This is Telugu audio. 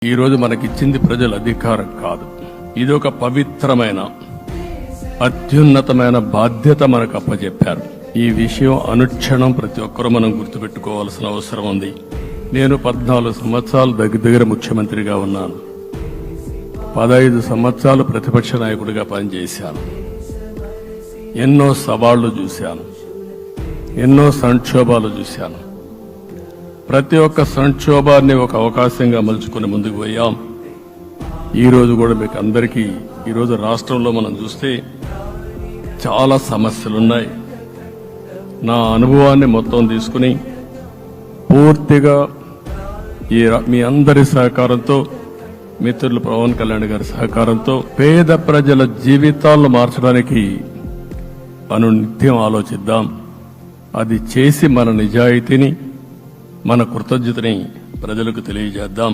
ఈరోజు మనకిచ్చింది ప్రజల అధికారం కాదు, ఇది ఒక పవిత్రమైన అత్యున్నతమైన బాధ్యత మనకు అప్పచెప్పారు. ఈ విషయం అనుక్షణం ప్రతి ఒక్కరూ మనం గుర్తుపెట్టుకోవాల్సిన అవసరం ఉంది. నేను 14 సంవత్సరాలు దగ్గర ముఖ్యమంత్రిగా ఉన్నాను. 15 సంవత్సరాలు ప్రతిపక్ష నాయకుడిగా పనిచేశాను. ఎన్నో సవాళ్లు చూశాను, ఎన్నో సంక్షోభాలు చూశాను. ప్రతి ఒక్క సంక్షోభాన్ని ఒక అవకాశంగా మలుచుకుని ముందుకు పోయాం. ఈరోజు కూడా మీకు అందరికీ ఈరోజు రాష్ట్రంలో మనం చూస్తే చాలా సమస్యలున్నాయి. నా అనుభవాన్ని మొత్తం తీసుకుని పూర్తిగా మీ అందరి సహకారంతో, మిత్రులు పవన్ కళ్యాణ్ గారి సహకారంతో పేద ప్రజల జీవితాలను మార్చడానికి అనునిత్యం ఆలోచిద్దాం. అది చేసి మన నిజాయితీని, మన కృతజ్ఞతని ప్రజలకు తెలియజేద్దాం.